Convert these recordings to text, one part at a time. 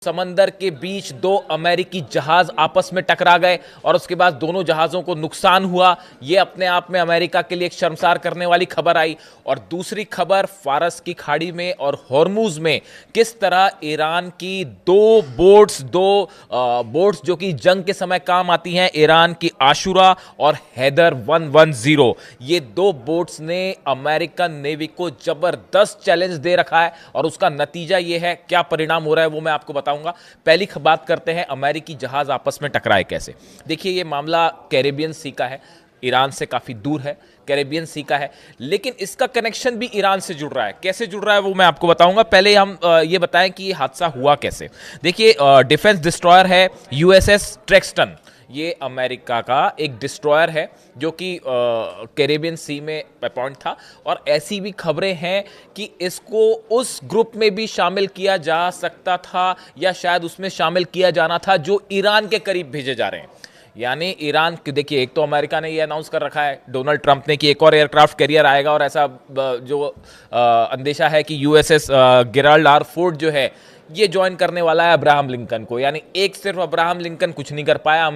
समंदर के बीच दो अमेरिकी जहाज आपस में टकरा गए और उसके बाद दोनों जहाजों को नुकसान हुआ। यह अपने आप में अमेरिका के लिए एक शर्मसार करने वाली खबर आई। और दूसरी खबर, फारस की खाड़ी में और हॉर्मूज में किस तरह ईरान की दो बोट्स जो कि जंग के समय काम आती हैं, ईरान की आशुरा और हैदर 110, ये दो बोट्स ने अमेरिकन नेवी को जबरदस्त चैलेंज दे रखा है। और उसका नतीजा ये है, क्या परिणाम हो रहा है वो मैं आपको बताऊंगा। पहली बात करते हैं अमेरिकी जहाज आपस में टकराए कैसे। देखिए, ये मामला कैरेबियन सी का है, ईरान से काफी दूर है, कैरेबियन सी का है, लेकिन इसका कनेक्शन भी ईरान से जुड़ रहा है। कैसे जुड़ रहा है वो मैं आपको बताऊंगा। पहले हम ये बताएं कि ये हादसा हुआ कैसे। देखिए, डिफेंस डिस्ट्रॉयर है यूएसएस ट्रेक्सटन। ये अमेरिका का एक डिस्ट्रॉयर है जो कि कैरेबियन सी में अपॉइंट था। और ऐसी भी खबरें हैं कि इसको उस ग्रुप में भी शामिल किया जा सकता था या शायद उसमें शामिल किया जाना था जो ईरान के करीब भेजे जा रहे हैं। यानी ईरान, देखिए, एक तो अमेरिका ने ये अनाउंस कर रखा है, डोनाल्ड ट्रंप ने, कि एक और एयरक्राफ्ट कैरियर आएगा। और ऐसा जो अंदेशा है कि यूएसएस गेराल्ड आर फोर्ड जो है ये ज्वाइन करने वाला है अब्राहम लिंकन को। यानी एक सिर्फ अब्राहम लिंकन कुछ नहीं कर पाया,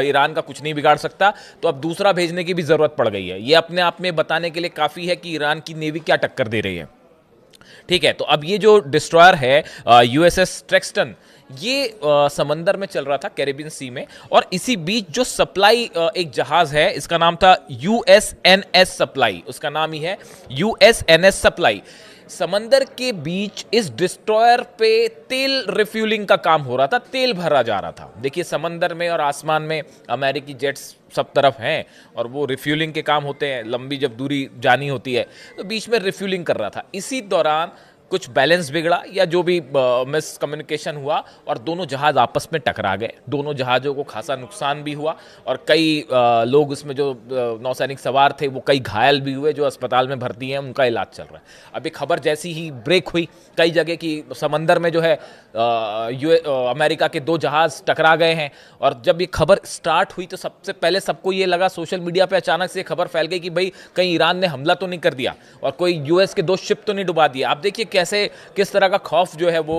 ईरान का कुछ नहीं बिगाड़ सकता, तो अब दूसरा भेजने की भी जरूरत पड़ गई है। ये अपने आप में बताने के लिए काफी है कि ईरान की नेवी क्या टक्कर दे रही है। ठीक है, तो अब ये जो डिस्ट्रॉयर है यूएसएस ट्रेक्सटन, ये समंदर में चल रहा था कैरेबियन सी में। और इसी बीच जो सप्लाई एक जहाज है, इसका नाम था यूएसएनएस सप्लाई, उसका नाम ही है यूएसएनएस सप्लाई। समंदर के बीच इस डिस्ट्रॉयर पे तेल रिफ्यूलिंग का काम हो रहा था, तेल भरा जा रहा था। देखिए, समंदर में और आसमान में अमेरिकी जेट्स सब तरफ हैं और वो रिफ्यूलिंग के काम होते हैं। लंबी जब दूरी जानी होती है तो बीच में रिफ्यूलिंग कर रहा था। इसी दौरान कुछ बैलेंस बिगड़ा या जो भी मिसकम्युनिकेशन हुआ और दोनों जहाज आपस में टकरा गए। दोनों जहाज़ों को खासा नुकसान भी हुआ और कई लोग उसमें जो नौसैनिक सवार थे वो कई घायल भी हुए, जो अस्पताल में भर्ती हैं, उनका इलाज चल रहा है। अब ये खबर जैसी ही ब्रेक हुई कई जगह की समंदर में जो है अमेरिका के दो जहाज टकरा गए हैं। और जब ये खबर स्टार्ट हुई तो सबसे पहले सबको ये लगा, सोशल मीडिया पे अचानक से खबर फैल गई कि भाई कहीं ईरान ने हमला तो नहीं कर दिया और कोई यूएस के दो शिप तो नहीं डुबा दिया। आप देखिए कैसे किस तरह का खौफ जो है वो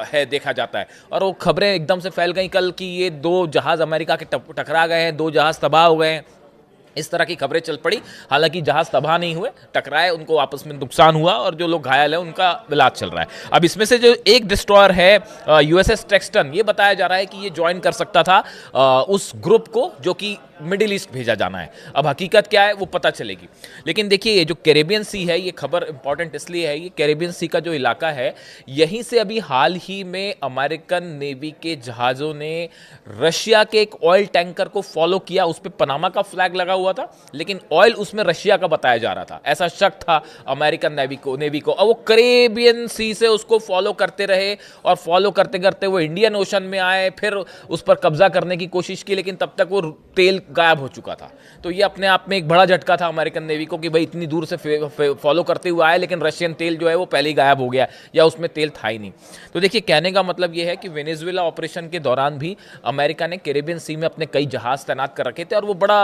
है देखा जाता है। और वो खबरें एकदम से फैल गई कल कि ये दो जहाज अमेरिका के टकरा गए हैं, दो जहाज तबाह हो गए हैं, इस तरह की खबरें चल पड़ी। हालांकि जहाज तबाह नहीं हुए, टकराए, उनको आपस में नुकसान हुआ और जो लोग घायल हैं उनका इलाज चल रहा है। अब इसमें से जो एक डिस्ट्रॉयर है यूएसएस ट्रेक्सटन, ये बताया जा रहा है कि ये ज्वाइन कर सकता था उस ग्रुप को जो कि मिडिल ईस्ट भेजा जाना है। अब हकीकत क्या है वो पता चलेगी। लेकिन देखिए, ये जो कैरेबियन सी है, ये खबर इंपॉर्टेंट इसलिए है, ये कैरेबियन सी का जो इलाका है, यहीं से अभी हाल ही में अमेरिकन नेवी के जहाज़ों ने रशिया के एक ऑयल टैंकर को फॉलो किया। उस पर पनामा का फ्लैग लगा हुआ था, लेकिन ऑयल उसमें रशिया का बताया जा रहा था, ऐसा शक था अमेरिकन नेवी को। अब वो कैरेबियन सी से उसको फॉलो करते रहे और फॉलो करते करते वो इंडियन ओशन में आए, फिर उस पर कब्जा करने की कोशिश की, लेकिन तब तक वो तेल गायब हो चुका था। तो ये अपने आप में एक बड़ा झटका था अमेरिकन नेवी को कि भाई इतनी दूर से फॉलो करते हुए आए, लेकिन रशियन तेल जो है वो पहले ही गायब हो गया या उसमें तेल था ही नहीं। तो देखिए, कहने का मतलब ये है कि वेनेजुएला ऑपरेशन के दौरान भी अमेरिका ने कैरेबियन सी में अपने कई जहाज तैनात कर रखे थे और वो बड़ा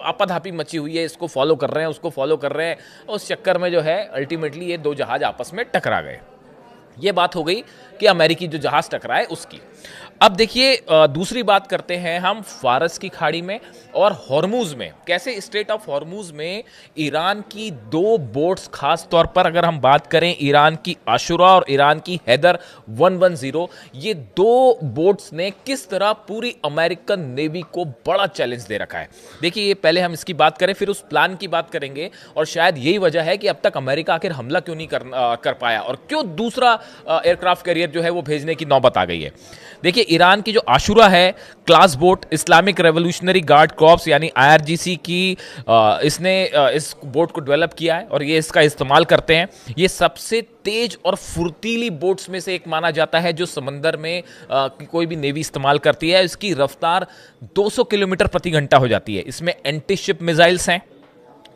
आपाधापी मची हुई है, इसको फॉलो कर रहे हैं, उसको फॉलो कर रहे हैं। उस चक्कर में जो है अल्टीमेटली ये दो जहाज आपस में टकरा गए। ये बात हो गई कि अमेरिकी जो जहाज टकराए उसकी। अब देखिए, दूसरी बात करते हैं हम फारस की खाड़ी में और हॉर्मूज में। कैसे स्ट्रेट ऑफ हॉर्मूज में ईरान की दो बोट्स, खास तौर पर अगर हम बात करें ईरान की आशुरा और ईरान की हैदर 110, ये दो बोट्स ने किस तरह पूरी अमेरिकन नेवी को बड़ा चैलेंज दे रखा है। देखिए, ये पहले हम इसकी बात करें, फिर उस प्लान की बात करेंगे और शायद यही वजह है कि अब तक अमेरिका आखिर हमला क्यों नहीं कर पाया और क्यों दूसरा एयरक्राफ्ट कैरियर जो है वो भेजने की नौबत आ गई है। देखिए, ईरान की जो आशुरा है class boat, Islamic revolutionary guard corps यानी आईआरजीसी की, इसने इस बोट को डेवलप किया है और ये इसका इस्तेमाल करते हैं। ये सबसे तेज और फुर्तीली बोट्स में से एक माना जाता है जो समंदर में कोई भी नेवी इस्तेमाल करती है। इसकी रफ्तार 200 किलोमीटर प्रति घंटा हो जाती है। इसमें एंटी शिप मिसाइल्स हैं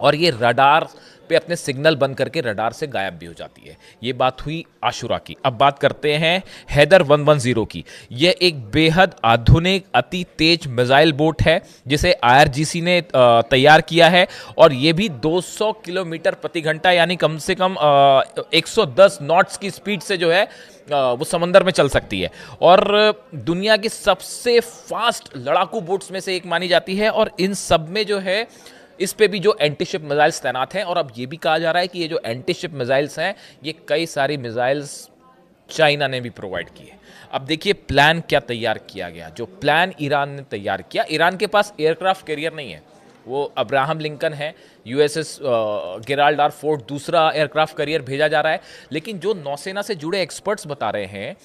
और ये रडार पे अपने सिग्नल बंद करके रडार से गायब भी हो जाती है। ये बात हुई आशुरा की। अब बात करते हैं हैदर 110 की। यह एक बेहद आधुनिक अति तेज मिसाइल बोट है जिसे आईआरजीसी ने तैयार किया है, और यह भी 200 किलोमीटर प्रति घंटा यानी कम से कम 110 नॉट्स की स्पीड से जो है वो समंदर में चल सकती है, और दुनिया की सबसे फास्ट लड़ाकू बोट्स में से एक मानी जाती है। और इन सब में जो है इस पे भी जो एंटी शिप मिसाइल्स तैनात हैं, और अब ये भी कहा जा रहा है कि ये जो एंटी शिप मिसाइल्स हैं ये कई सारी मिसाइल्स चाइना ने भी प्रोवाइड की है। अब देखिए प्लान क्या तैयार किया गया। जो प्लान ईरान ने तैयार किया, ईरान के पास एयरक्राफ्ट कैरियर नहीं है, वो अब्राहम लिंकन है, यूएसएस गेराल्ड आर फोर्ड दूसरा एयरक्राफ्ट कैरियर भेजा जा रहा है। लेकिन जो नौसेना से जुड़े एक्सपर्ट्स बता रहे हैं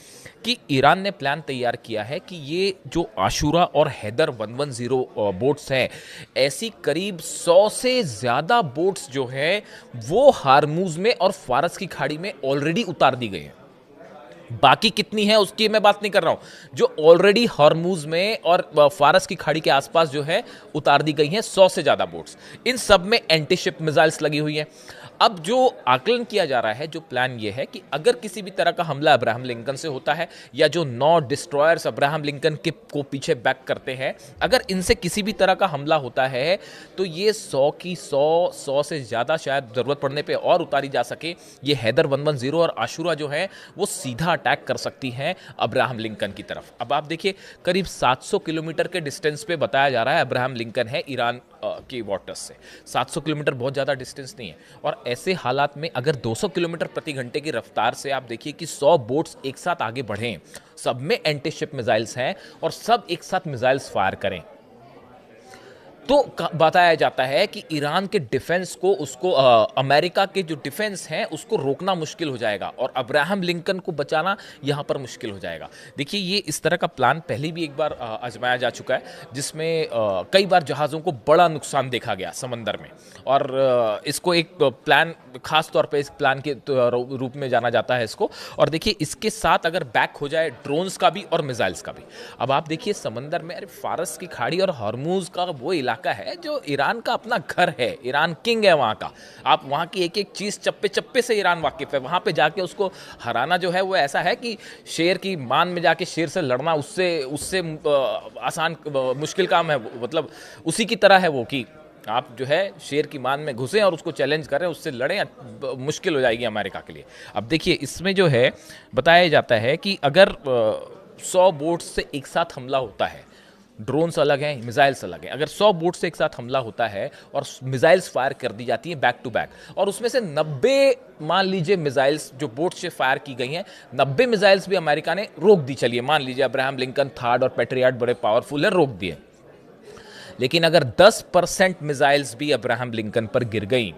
कि ईरान ने प्लान तैयार किया है कि ये जो आशुरा और हैदर 110 बोट्स हैं, ऐसी करीब 100 से ज़्यादा बोट्स जो है वो हार्मूज में और फारस की खाड़ी में ऑलरेडी उतार दी गई हैं। बाकी कितनी है उसकी मैं बात नहीं कर रहा हूं, जो ऑलरेडी हॉर्मूज में और फारस की खाड़ी के आसपास जो है उतार दी गई हैं 100 से ज्यादा बोट्स। इन सब में एंटी शिप मिसाइल्स लगी हुई हैं। अब जो आकलन किया जा रहा है, जो प्लान ये है कि अगर किसी भी तरह का हमला अब्राहम लिंकन से होता है, या जो 9 डिस्ट्रॉयर्स अब्राहम लिंकन के को पीछे बैक करते हैं, अगर इनसे किसी भी तरह का हमला होता है तो ये 100 की 100 से ज़्यादा शायद ज़रूरत पड़ने पे और उतारी जा सके, ये हैदर 110 और आशुरा जो है वो सीधा अटैक कर सकती हैं अब्राहम लिंकन की तरफ। अब आप देखिए करीब 700 किलोमीटर के डिस्टेंस पे बताया जा रहा है अब्राहम लिंकन है ईरान की वाटर्स से। 700 किलोमीटर बहुत ज़्यादा डिस्टेंस नहीं है, और ऐसे हालात में अगर 200 किलोमीटर प्रति घंटे की रफ्तार से आप देखिए कि 100 बोट्स एक साथ आगे बढ़ें, सब में एंटी शिप मिसाइल्स हैं और सब एक साथ मिसाइल्स फायर करें, तो बताया जाता है कि ईरान के डिफेंस को उसको अमेरिका के जो डिफेंस हैं उसको रोकना मुश्किल हो जाएगा, और अब्राहम लिंकन को बचाना यहाँ पर मुश्किल हो जाएगा। देखिए ये इस तरह का प्लान पहले भी एक बार आजमाया जा चुका है, जिसमें कई बार जहाज़ों को बड़ा नुकसान देखा गया समंदर में, और इसको एक प्लान खास तौर पे इस प्लान के रूप में जाना जाता है इसको। और देखिए इसके साथ अगर बैक हो जाए ड्रोन्स का भी और मिसाइल्स का भी। अब आप देखिए समंदर में, अरे फारस की खाड़ी और हॉर्मूज का वो इलाका है जो ईरान का अपना घर है, ईरान किंग है वहाँ का। आप वहाँ की एक एक चीज़ चप्पे चप्पे से ईरान वाकिफ है। वहाँ पे जाके उसको हराना जो है वो ऐसा है कि शेर की मान में जाके शेर से लड़ना उससे उससे आसान मुश्किल काम है, मतलब उसी की तरह है वो, कि आप जो है शेर की मान में घुसें और उसको चैलेंज करें, उससे लड़ें, मुश्किल हो जाएगी अमेरिका के लिए। अब देखिए इसमें जो है बताया जाता है कि अगर 100 बोट्स से एक साथ हमला होता है, ड्रोन्स अलग हैं, मिसाइल्स अलग हैं, अगर 100 बोट से एक साथ हमला होता है और मिसाइल्स फायर कर दी जाती हैं बैक टू बैक, और उसमें से 90 मान लीजिए मिसाइल्स जो बोट से फायर की गई हैं, 90 मिसाइल्स भी अमेरिका ने रोक दी। चलिए मान लीजिए अब्राहम लिंकन थर्ड और पेट्रियट बड़े पावरफुल है, रोक दिए। लेकिन अगर 10% मिसाइल्स भी अब्राहम लिंकन पर गिर गई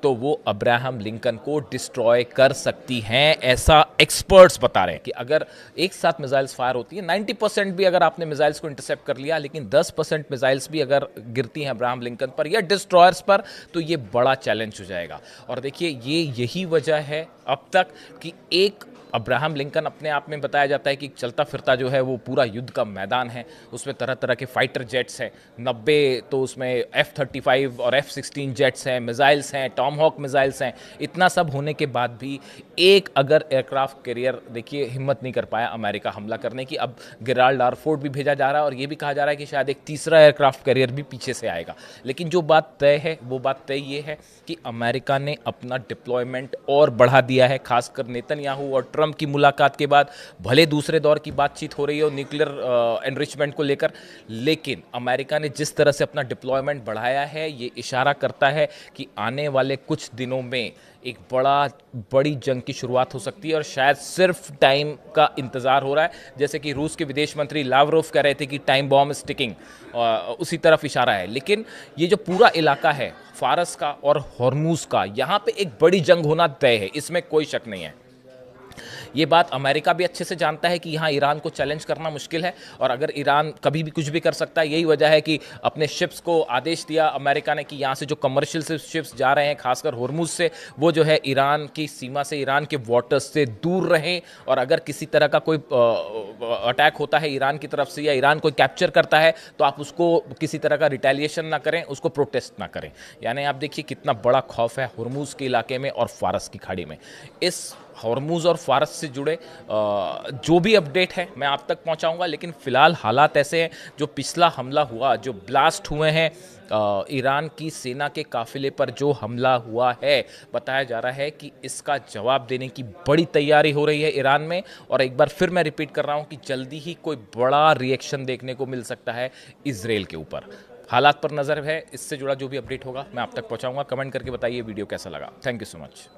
तो वो अब्राहम लिंकन को डिस्ट्रॉय कर सकती हैं, ऐसा एक्सपर्ट्स बता रहे हैं कि अगर एक साथ मिसाइल्स फायर होती हैं, 90% भी अगर आपने मिसाइल्स को इंटरसेप्ट कर लिया, लेकिन 10% मिसाइल्स भी अगर गिरती हैं अब्राहम लिंकन पर या डिस्ट्रॉयर्स पर, तो ये बड़ा चैलेंज हो जाएगा। और देखिए यही वजह है अब तक कि एक अब्राहम लिंकन अपने आप में बताया जाता है कि चलता फिरता जो है वो पूरा युद्ध का मैदान है। उसमें तरह तरह के फाइटर जेट्स हैं, 90 तो उसमें F-35 और F-16 जेट्स हैं, मिसाइल्स हैं, टॉमहॉक मिसाइल्स हैं। इतना सब होने के बाद भी एक अगर एयरक्राफ्ट कैरियर देखिए हिम्मत नहीं कर पाया अमेरिका हमला करने की। अब गेराल्ड आर फोर्ड भी भेजा जा रहा है, और ये भी कहा जा रहा है कि शायद एक तीसरा एयरक्राफ्ट कैरियर भी पीछे से आएगा। लेकिन जो बात तय है वो बात तय ये है कि अमेरिका ने अपना डिप्लॉयमेंट और बढ़ा दिया है, खासकर नेतन्याहू और ट्रंप की मुलाकात के बाद। भले दूसरे दौर की बातचीत हो रही हो न्यूक्लियर एनरिचमेंट को लेकर, लेकिन अमेरिका ने जिस तरह से अपना डिप्लॉयमेंट बढ़ाया है, ये इशारा करता है कि आने वाले कुछ दिनों में एक बड़ी जंग की शुरुआत हो सकती है, और शायद सिर्फ टाइम का इंतजार हो रहा है। जैसे कि रूस के विदेश मंत्री लावरोव कह रहे थे कि टाइम बॉम्ब इज टिकिंग, उसी तरफ इशारा है। लेकिन ये जो पूरा इलाका है फारस का और हॉर्मूज का, यहाँ पे एक बड़ी जंग होना तय है, इसमें कोई शक नहीं है। ये बात अमेरिका भी अच्छे से जानता है कि यहाँ ईरान को चैलेंज करना मुश्किल है, और अगर ईरान कभी भी कुछ भी कर सकता है। यही वजह है कि अपने शिप्स को आदेश दिया अमेरिका ने कि यहाँ से जो कमर्शियल शिप्स जा रहे हैं, खासकर होर्मुज से, वो जो है ईरान की सीमा से, ईरान के वाटर्स से दूर रहें। और अगर किसी तरह का कोई अटैक होता है ईरान की तरफ से, या ईरान कोई कैप्चर करता है, तो आप उसको किसी तरह का रिटेलिएशन ना करें, उसको प्रोटेस्ट ना करें। यानी आप देखिए कितना बड़ा खौफ है होर्मुज के इलाके में और फारस की खाड़ी में। इस होर्मुज और फारस से जुड़े जो भी अपडेट है मैं आप तक पहुंचाऊंगा, लेकिन फिलहाल हालात ऐसे हैं। जो पिछला हमला हुआ, जो ब्लास्ट हुए हैं ईरान की सेना के काफिले पर जो हमला हुआ है, बताया जा रहा है कि इसका जवाब देने की बड़ी तैयारी हो रही है ईरान में। और एक बार फिर मैं रिपीट कर रहा हूं कि जल्दी ही कोई बड़ा रिएक्शन देखने को मिल सकता है इजराइल के ऊपर। हालात पर नज़र है, इससे जुड़ा जो भी अपडेट होगा मैं आप तक पहुंचाऊंगा। कमेंट करके बताइए वीडियो कैसा लगा। Thank you so much.